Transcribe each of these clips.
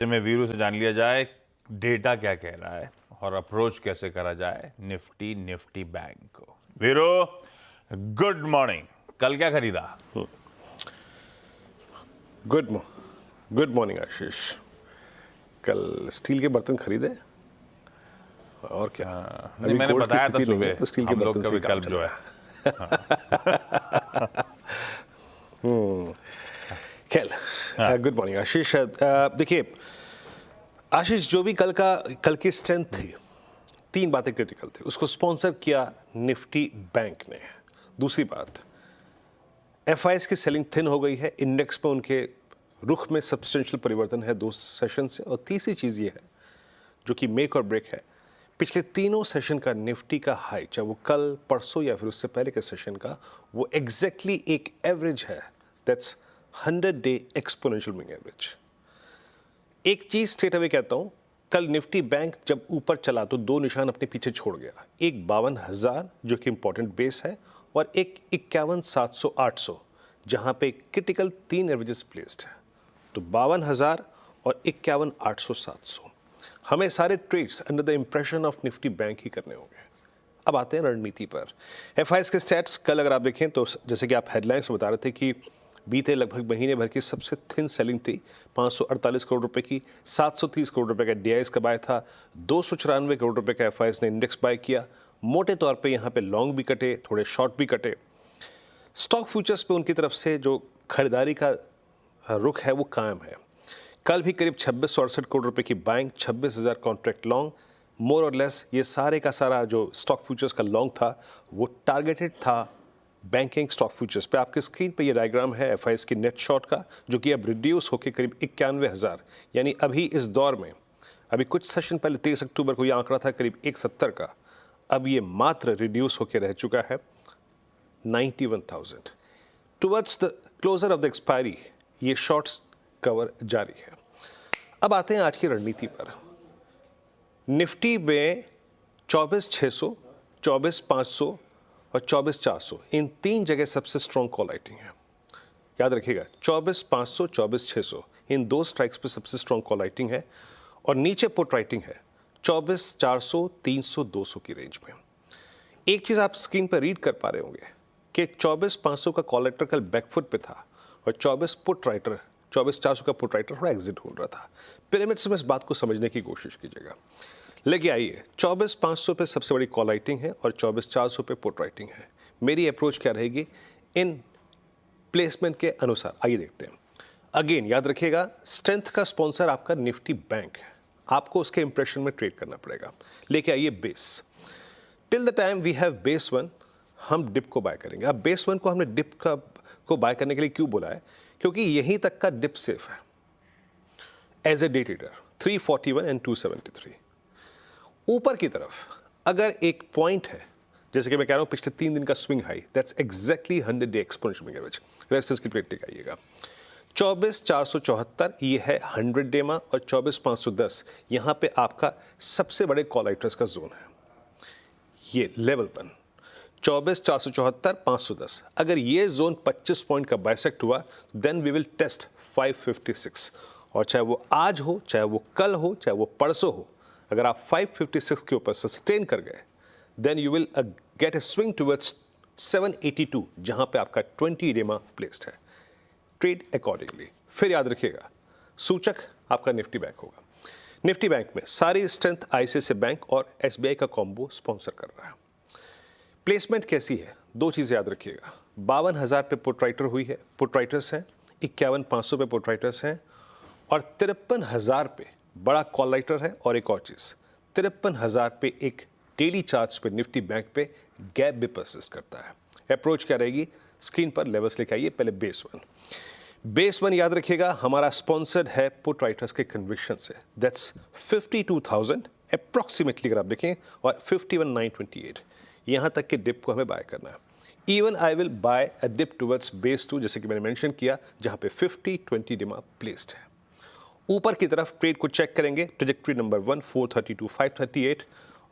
में वीरू से जान लिया जाए डेटा क्या कह रहा है और अप्रोच कैसे करा जाए निफ्टी बैंक को। Veeru, good morning. कल क्या खरीदा? गुड मॉर्निंग आशीष। कल स्टील के बर्तन खरीदे और क्या। नहीं, मैंने गोल्ड की बताया था स्थिति नहीं है, सुबह तो स्टील के हम लोग बर्तन का से ही काम विकल्प चल जो है। खैर, गुड मॉर्निंग आशीष। देखिए आशीष, जो भी कल की स्ट्रेंथ थी, तीन बातें क्रिटिकल थी। उसको स्पॉन्सर किया निफ्टी बैंक ने। दूसरी बात, एफआईएस की सेलिंग थिन हो गई है, इंडेक्स में उनके रुख में सब्सटेंशियल परिवर्तन है 2 सेशन से। और तीसरी चीज़ ये है जो कि मेक और ब्रेक है, पिछले तीनों सेशन का निफ्टी का हाई, चाहे वो कल, परसों या फिर उससे पहले के सेशन का, वो एग्जैक्टली एक एवरेज है। That's 100-day exponential moving average. एक चीज़ स्ट्रेट अवे कहता हूँ, कल निफ्टी बैंक जब ऊपर चला तो दो निशान अपने पीछे छोड़ गया। एक 52,000 जो कि इंपॉर्टेंट बेस है, और एक 51,700-800 जहाँ पे क्रिटिकल 3 एवरेजेस प्लेस्ड है। तो 52,000 और 51,800-700 हमें सारे trades under the impression of Nifty bank ही करने होंगे। अब आते हैं रणनीति पर। एफआईएस के स्टैट्स कल अगर आप देखें तो जैसे कि आप हेडलाइंस बता रहे थे कि बीते लगभग महीने भर की सबसे थिन सेलिंग थी। 548 करोड़ रुपए की, 730 करोड़ रुपए का डीआईएस का बाय था, 294 करोड़ रुपए का एफआईएस ने इंडेक्स बाय किया। मोटे तौर पे यहाँ पे लॉन्ग भी कटे, थोड़े शॉर्ट भी कटे। स्टॉक फ्यूचर्स पे उनकी तरफ से जो खरीदारी का रुख है वो कायम है। कल भी करीब 2668 करोड़ रुपए की बाइंग, 26,000 कॉन्ट्रैक्ट लॉन्ग। मोर और लेस ये सारे का सारा जो स्टॉक फ्यूचर्स का लॉन्ग था वो टारगेटेड था बैंकिंग स्टॉक फ्यूचर्स पे। आपके स्क्रीन पे ये डायग्राम है एफआईएस की नेट शॉर्ट का, जो कि अब रिड्यूस होकर करीब 91,000, यानी अभी इस दौर में, अभी कुछ सेशन पहले 23 अक्टूबर को ये आंकड़ा था करीब 170 का, अब ये मात्र रिड्यूस होकर रह चुका है 91,000। Towards the closure of the expiry ये शॉर्ट्स कवर जारी है। अब आते हैं आज की रणनीति पर। निफ्टी में 24,600, 24,500 और 24,400 इन तीन जगह सबसे स्ट्रॉन्ग कॉल राइटिंग है। याद रखिएगा, 24,500, 24,600 इन दो स्ट्राइक्स पे सबसे स्ट्रॉन्ग कॉल राइटिंग है। और नीचे पुट राइटिंग है 24,400, 300, 200 की रेंज में। एक चीज़ आप स्क्रीन पर रीड कर पा रहे होंगे कि 24,500 का कॉल राइटर कल बैकफुट पे था और 24,400 का पुट राइटर थोड़ा एग्जिट हो रहा था। पिरामिड्स में इस बात को समझने की कोशिश कीजिएगा। लेके आइए, 24,500 पे सबसे बड़ी कॉल राइटिंग है और 24,400 पे पुट राइटिंग है। मेरी अप्रोच क्या रहेगी इन प्लेसमेंट के अनुसार, आइए देखते हैं। अगेन याद रखिएगा, स्ट्रेंथ का स्पॉन्सर आपका निफ्टी बैंक है, आपको उसके इंप्रेशन में ट्रेड करना पड़ेगा। लेके आइए base. Till the time we have base 1, हम डिप को बाय करेंगे। अब बेस 1 को हमने डिप को बाय करने के लिए क्यों बोला है? क्योंकि यहीं तक का डिप सेफ है as a day trader, 341 and 273। ऊपर की तरफ अगर एक पॉइंट है, जैसे कि मैं कह रहा हूं पिछले 3 दिन का swing high, that's exactly 100-day exponential moving average. Reference की प्लेट टिकाइएगा। 24,474 ये है 100-day में, और 24,510 यहां पे आपका सबसे बड़े कॉल राइटर्स का जोन है। ये लेवल पर 24,474, 510, अगर ये जोन 25 पॉइंट का बाइसेक्ट हुआ, देन वी विल टेस्ट 556। और चाहे वो आज हो, चाहे वो कल हो, चाहे वो परसों हो, अगर आप 556 के ऊपर सस्टेन कर गए, then you will get a swing towards 782, जहां पे आपका 20-day में प्लेस्ड है। Trade accordingly. फिर याद रखिएगा, सूचक आपका निफ्टी बैंक होगा। निफ्टी बैंक में सारी स्ट्रेंथ आईसीआईसीआई बैंक और एसबीआई का कॉम्बो स्पॉन्सर कर रहा है। प्लेसमेंट कैसी है? दो चीज़ें याद रखिएगा। 52,000 पे पुट राइटर हुई है, पुट राइटर्स हैं, 51,500 पे पुट राइटर्स हैं, और 53,000 पे बड़ा कॉल राइटर है। और एक और चीज़, 53,000 पे एक डेली चार्ट्स पे निफ्टी बैंक पे गैप भी परसिस्ट करता है। अप्रोच क्या रहेगी? स्क्रीन पर लेवल्स लिखे आइए। पहले बेस 1 याद रखिएगा, हमारा स्पॉन्सर्ड है पुट राइटर्स के कन्विक्शन से। दैट्स 52,000 अप्रॉक्सीमेटली अगर आप देखें, और 51,928 यहाँ तक के डिप को हमें बाय करना है। Even I will buy a dip towards base 2, जैसे कि मैंने मेंशन किया, जहाँ पे 50-20 डिमा प्लेस्ड है। ऊपर की तरफ ट्रेड को चेक करेंगे, ट्रेजेक्टरी नंबर 1 432 538,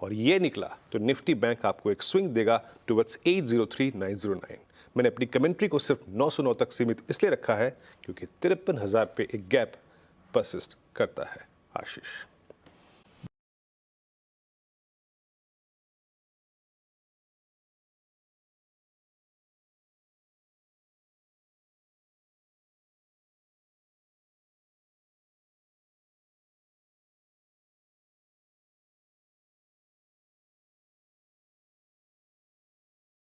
और ये निकला तो निफ्टी बैंक आपको एक स्विंग देगा टुवर्ड्स 803,909। मैंने अपनी कमेंट्री को सिर्फ 909 तक सीमित इसलिए रखा है क्योंकि 53,000 पे एक गैप परसिस्ट करता है। आशीष।